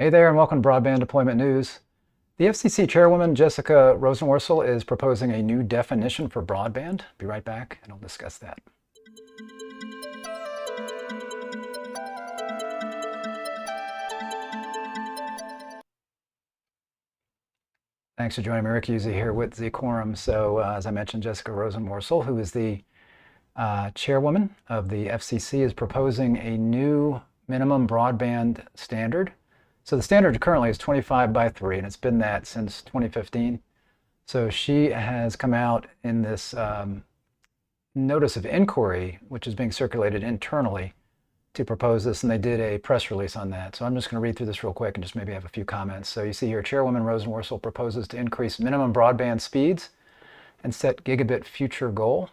Hey there, and welcome to Broadband Deployment News. The FCC Chairwoman Jessica Rosenworcel is proposing a new definition for broadband. Be right back, and I'll discuss that. Thanks for joining me. Rick Uzzi here with Zquorum. So, as I mentioned, Jessica Rosenworcel, who is the chairwoman of the FCC, is proposing a new minimum broadband standard. So the standard currently is 25 by 3, and it's been that since 2015. So she has come out in this notice of inquiry, which is being circulated internally, to propose this, and they did a press release on that. So I'm just going to read through this real quick and just maybe have a few comments. So you see here, Chairwoman Rosenworcel proposes to increase minimum broadband speeds and set gigabit future goal.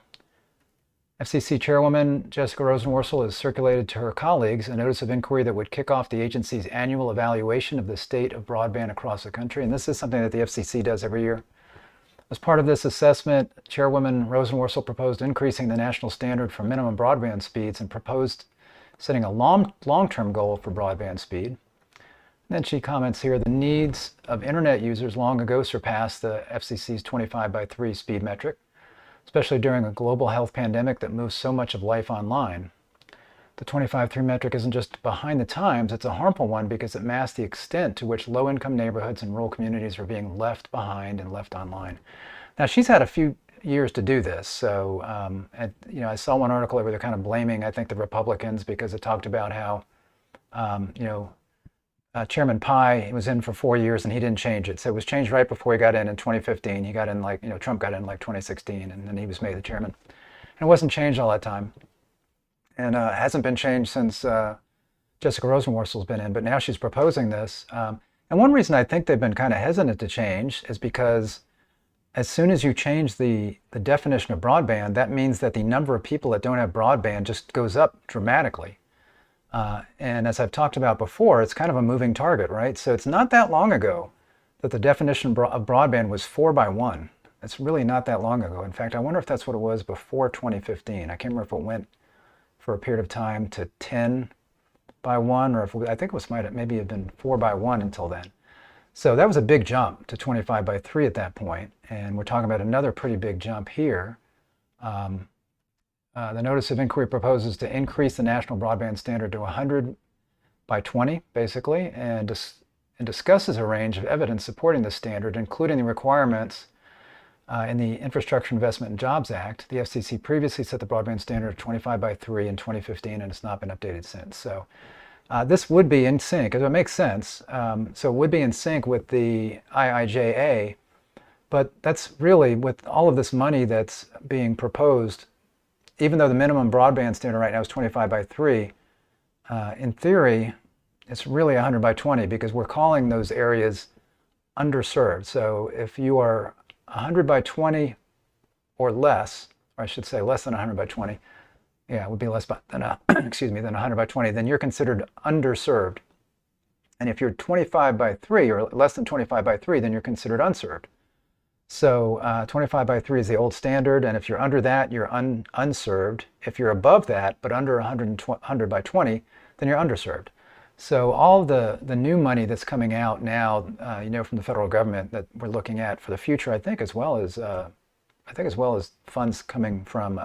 FCC Chairwoman Jessica Rosenworcel has circulated to her colleagues a notice of inquiry that would kick off the agency's annual evaluation of the state of broadband across the country. And this is something that the FCC does every year. As part of this assessment, Chairwoman Rosenworcel proposed increasing the national standard for minimum broadband speeds and proposed setting a long-term goal for broadband speed. And then she comments here, the needs of internet users long ago surpassed the FCC's 25 by 3 speed metric, especially during a global health pandemic that moves so much of life online. The 25-3 metric isn't just behind the times, it's a harmful one because it masks the extent to which low-income neighborhoods and rural communities are being left behind and left online. Now, she's had a few years to do this, so I saw one article where they're kind of blaming, I think, the Republicans because it talked about how, Chairman Pai was in for 4 years and he didn't change it. So it was changed right before he got in 2015. He got in Trump got in 2016, and then he was made the chairman. And it wasn't changed all that time. And it hasn't been changed since Jessica Rosenworcel's been in, but now she's proposing this. And one reason I think they've been kind of hesitant to change is because as soon as you change the definition of broadband, that means that the number of people that don't have broadband just goes up dramatically. And as I've talked about before, it's kind of a moving target, right? So it's not that long ago that the definition of broadband was 4 by 1. It's really not that long ago. In fact, I wonder if that's what it was before 2015. I can't remember if it went for a period of time to 10 by 1, or if I think it might maybe have been 4 by 1 until then. So that was a big jump to 25 by 3 at that point. And we're talking about another pretty big jump here. The notice of inquiry proposes to increase the national broadband standard to 100 by 20, basically, and discusses a range of evidence supporting the standard, including the requirements in the Infrastructure Investment and Jobs Act. The FCC previously set the broadband standard of 25 by 3 in 2015, and it's not been updated since. So this would be in sync, it makes sense. So it would be in sync with the IIJA, but that's really, with all of this money that's being proposed, even though the minimum broadband standard right now is 25 by 3, in theory, it's really 100 by 20 because we're calling those areas underserved. So if you are 100 by 20 or less, or I should say less than 100 by 20, yeah, it would be less than, than 100 by 20, then you're considered underserved. And if you're 25 by 3 or less than 25 by 3, then you're considered unserved. So 25 by 3 is the old standard, and if you're under that, you're unserved. If you're above that, but under 100 by 20, then you're underserved. So all the new money that's coming out now, from the federal government that we're looking at for the future, I think as well as funds coming from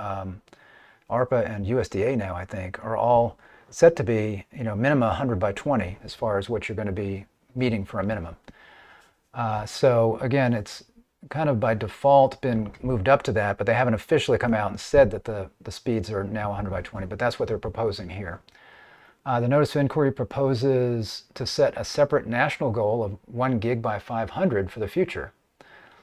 ARPA and USDA now, I think, are all set to be, minimum 100 by 20 as far as what you're going to be meeting for a minimum. So again, it's kind of by default been moved up to that, but they haven't officially come out and said that the speeds are now 100 by 20, but that's what they're proposing here. The notice of inquiry proposes to set a separate national goal of 1 gig by 500 for the future.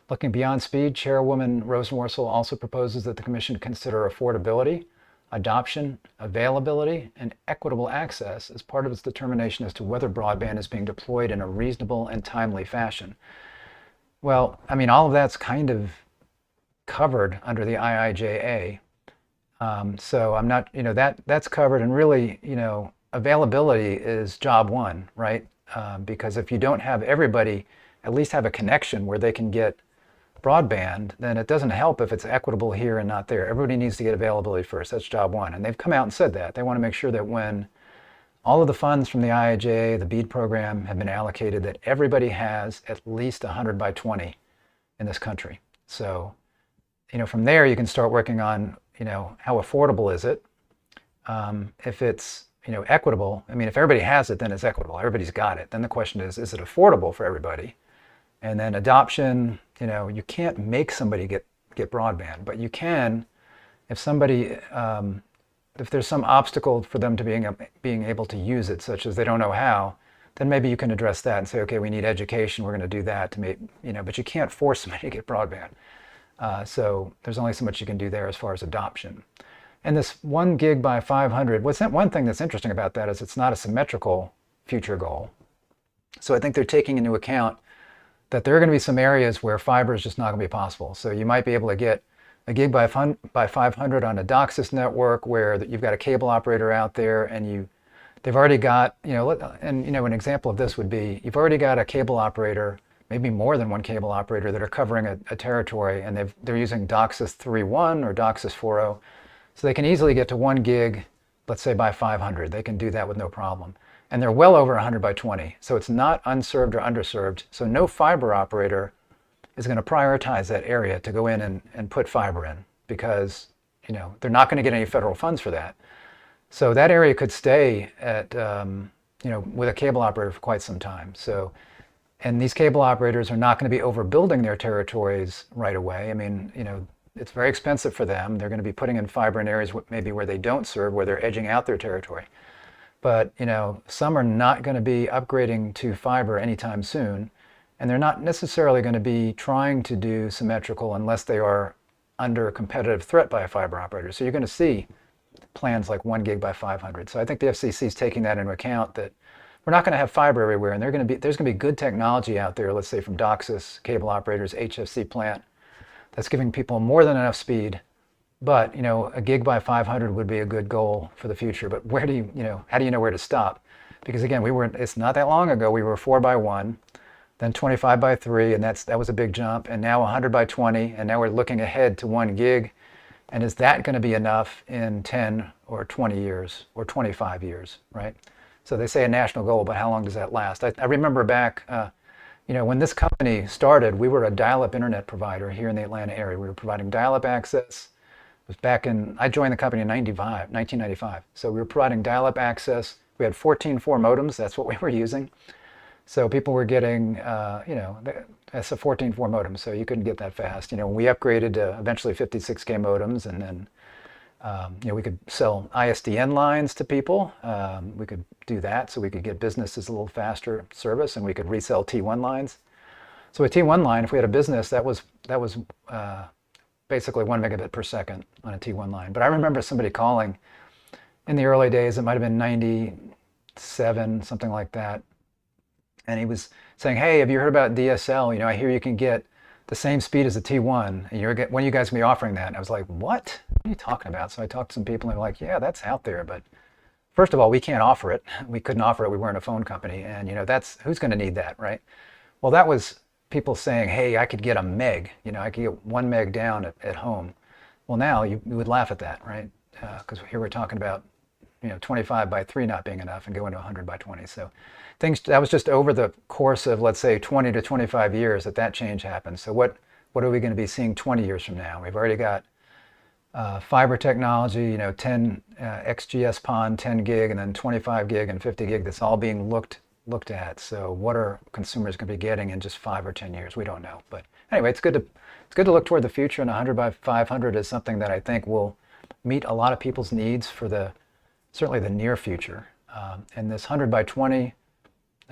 Looking beyond speed, Chairwoman Rosenworcel also proposes that the Commission consider affordability, adoption, availability, and equitable access as part of its determination as to whether broadband is being deployed in a reasonable and timely fashion. Well, I mean, all of that's kind of covered under the IIJA. So I'm not, that's covered, and really, availability is job one, right? Because if you don't have everybody at least have a connection where they can get broadband, then it doesn't help if it's equitable here and not there. Everybody needs to get availability first. That's job one. And they've come out and said that. They want to make sure that when All of the funds from the IIJA, the BEAD program, have been allocated that everybody has at least 100 by 20 in this country. So, from there you can start working on, how affordable is it? If it's, equitable, I mean, if everybody has it, then it's equitable. Everybody's got it. Then the question is it affordable for everybody? And then adoption, you can't make somebody get broadband, but you can, if somebody, if there's some obstacle for them to being able to use it, such as they don't know how, then maybe you can address that and say, okay, we need education, we're going to do that to make, but you can't force somebody to get broadband. So there's only so much you can do there as far as adoption. And this 1 gig by 500, one thing that's interesting about that is it's not a symmetrical future goal. So I think they're taking into account that there are going to be some areas where fiber is just not going to be possible. So you might be able to get a gig by 500 on a DOCSIS network where you've got a cable operator out there and they've already got, an example of this would be you've already got a cable operator, maybe more than one cable operator that are covering a territory, and they're using DOCSIS 3.1 or DOCSIS 4.0. So they can easily get to 1 gig, let's say by 500. They can do that with no problem. And they're well over 100 by 20. So it's not unserved or underserved. So no fiber operator is going to prioritize that area to go in and put fiber in because, they're not going to get any federal funds for that. So that area could stay at, with a cable operator for quite some time. So, and these cable operators are not going to be overbuilding their territories right away. I mean, it's very expensive for them. They're going to be putting in fiber in areas maybe where they don't serve, where they're edging out their territory. But, some are not going to be upgrading to fiber anytime soon. And they're not necessarily going to be trying to do symmetrical unless they are under a competitive threat by a fiber operator. So you're going to see plans like 1 gig by 500. So I think the FCC is taking that into account, that we're not going to have fiber everywhere, and there's going to be good technology out there, let's say from DOCSIS, cable operators, HFC plant, that's giving people more than enough speed. But, a gig by 500 would be a good goal for the future. But how do you know where to stop? Because again, it's not that long ago, we were 4 by 1. Then 25 by 3, and that was a big jump, and now 100 by 20, and now we're looking ahead to 1 gig. And is that going to be enough in 10 or 20 years or 25 years, right? So they say a national goal, but how long does that last? I remember back, when this company started, we were a dial-up internet provider here in the Atlanta area. We were providing dial-up access. It was I joined the company in 1995. So we were providing dial-up access. We had 14.4 modems. That's what we were using. So people were getting, that's a 14.4 modem, so you couldn't get that fast. We upgraded to eventually 56K modems, and then, we could sell ISDN lines to people. We could do that, so we could get businesses a little faster service, and we could resell T1 lines. So a T1 line, if we had a business, that was basically 1 megabit per second on a T1 line. But I remember somebody calling in the early days, it might have been 97, something like that. And he was saying, hey, have you heard about DSL? I hear you can get the same speed as a T1. And when are you guys going to be offering that? And I was like, what are you talking about? So I talked to some people and they're like, yeah, that's out there. But first of all, we can't offer it. We couldn't offer it. We weren't a phone company. And, who's going to need that, right? Well, that was people saying, hey, I could get a meg. I could get 1 meg down at home. Well, now you would laugh at that, right? Because here we're talking about 25 by 3 not being enough and going to 100 by 20. So that was just over the course of, let's say, 20 to 25 years that change happened. So what are we going to be seeing 20 years from now? We've already got fiber technology, 10 XGS PON, 10 gig, and then 25 gig and 50 gig. That's all being looked at. So what are consumers going to be getting in just 5 or 10 years? We don't know. But anyway, it's good to look toward the future, and 100 by 500 is something that I think will meet a lot of people's needs for certainly the near future. And this 100 by 20,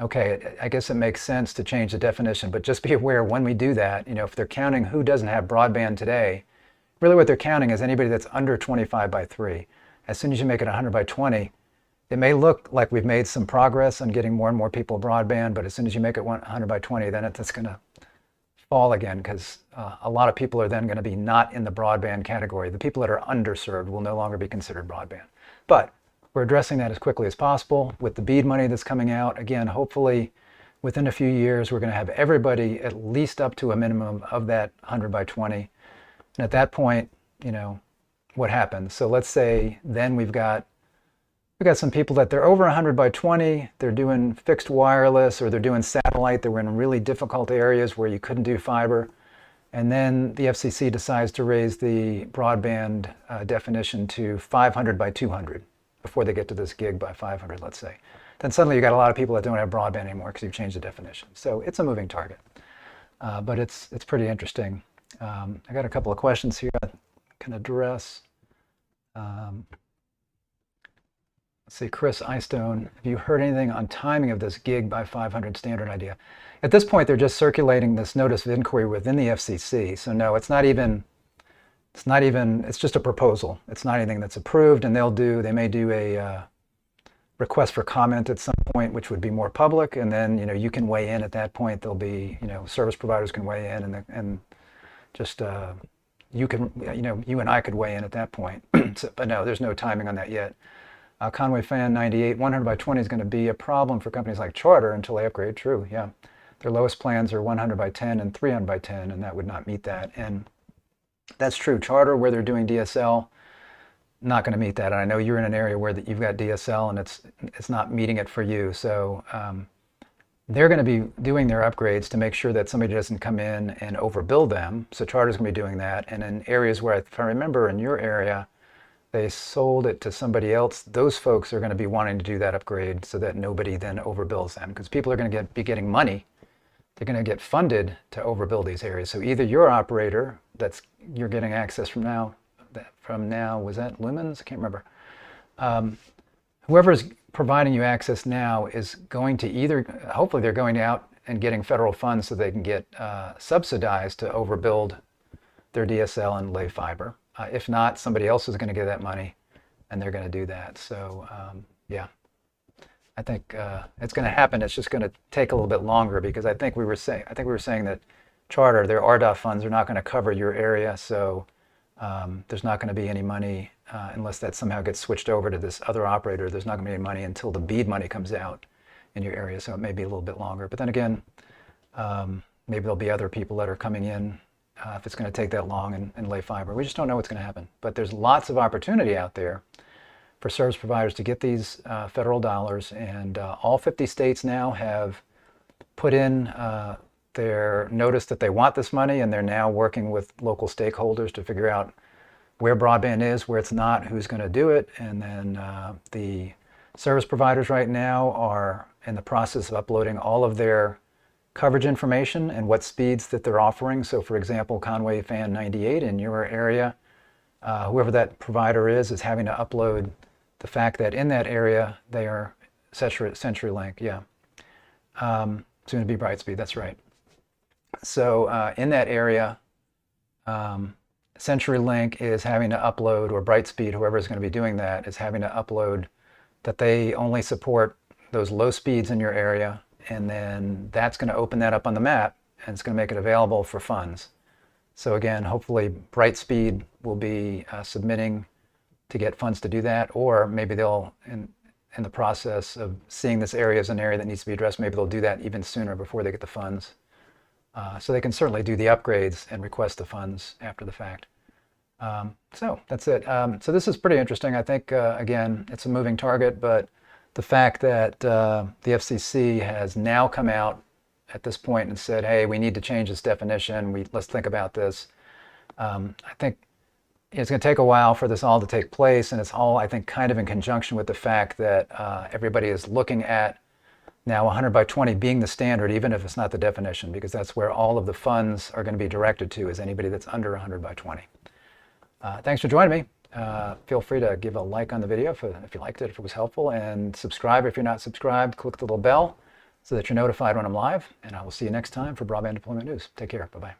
okay, I guess it makes sense to change the definition, but just be aware when we do that, if they're counting who doesn't have broadband today, really what they're counting is anybody that's under 25 by 3. As soon as you make it 100 by 20, it may look like we've made some progress on getting more and more people broadband, but as soon as you make it 100 by 20, then it's going to fall again, because a lot of people are then going to be not in the broadband category. The people that are underserved will no longer be considered broadband. But we're addressing that as quickly as possible with the BEAD money that's coming out. Again, hopefully within a few years, we're going to have everybody at least up to a minimum of that 100 by 20. And at that point, what happens? So let's say then we've got We've got some people that they're over 100 by 20, they're doing fixed wireless or they're doing satellite, they were in really difficult areas where you couldn't do fiber. And then the FCC decides to raise the broadband definition to 500 by 200 before they get to this gig by 500, let's say. Then suddenly you got a lot of people that don't have broadband anymore because you've changed the definition. So it's a moving target, but it's pretty interesting. I got a couple of questions here I can address. Let's see, Chris Eystone, have you heard anything on timing of this gig by 500 standard idea? At this point, they're just circulating this notice of inquiry within the FCC. So no, it's just a proposal. It's not anything that's approved, and they may do a request for comment at some point, which would be more public, and then you can weigh in at that point. There'll be service providers can weigh in, and just you and I could weigh in at that point. But no, there's no timing on that yet. Conway Fan 98, 100 by 20 is going to be a problem for companies like Charter until they upgrade. True, yeah. Their lowest plans are 100 by 10 and 300 by 10, and that would not meet that. And that's true. Charter, where they're doing DSL, not going to meet that. And I know you're in an area where you've got DSL and it's not meeting it for you. So they're going to be doing their upgrades to make sure that somebody doesn't come in and overbill them. So Charter's going to be doing that. And in areas where, if I remember in your area, they sold it to somebody else, those folks are going to be wanting to do that upgrade so that nobody then overbills them, because people are going to be getting money. They're going to get funded to overbill these areas. So either your operator, you're getting access from now, was that Lumens? I can't remember. Whoever's providing you access now is going to hopefully they're going out and getting federal funds so they can get subsidized to overbuild their DSL and lay fiber. If not, somebody else is going to get that money, and they're going to do that. So yeah, I think it's going to happen. It's just going to take a little bit longer, because I think we were saying that Charter, their RDOF funds are not going to cover your area, so there's not going to be any money unless that somehow gets switched over to this other operator. There's not going to be any money until the BEAD money comes out in your area, so it may be a little bit longer. But then again, maybe there'll be other people that are coming in if it's going to take that long and lay fiber. We just don't know what's going to happen. But there's lots of opportunity out there for service providers to get these federal dollars, and all 50 states now have put in their notice that they want this money, and they're now working with local stakeholders to figure out where broadband is, where it's not, who's going to do it. And then the service providers right now are in the process of uploading all of their coverage information and what speeds that they're offering. So for example, Conway Fan 98 in your area, whoever that provider is having to upload the fact that in that area they are CenturyLink, yeah. Soon to be Brightspeed, that's right. So in that area, CenturyLink is having to upload, or Brightspeed, whoever is going to be doing that, is having to upload that they only support those low speeds in your area. And then that's going to open that up on the map, and it's going to make it available for funds. So again, hopefully Brightspeed will be submitting to get funds to do that, or maybe they'll, in the process of seeing this area as an area that needs to be addressed, maybe they'll do that even sooner before they get the funds. So they can certainly do the upgrades and request the funds after the fact. So that's it. So this is pretty interesting. I think, again, it's a moving target, but the fact that the FCC has now come out at this point and said, hey, we need to change this definition, let's think about this. I think it's going to take a while for this all to take place, and it's all, I think, kind of in conjunction with the fact that everybody is looking at now 100 by 20 being the standard, even if it's not the definition, because that's where all of the funds are going to be directed to, is anybody that's under 100 by 20. Thanks for joining me. Feel free to give a like on the video if you liked it, if it was helpful, and subscribe if you're not subscribed. Click the little bell so that you're notified when I'm live, and I will see you next time for Broadband Deployment News. Take care. Bye-bye.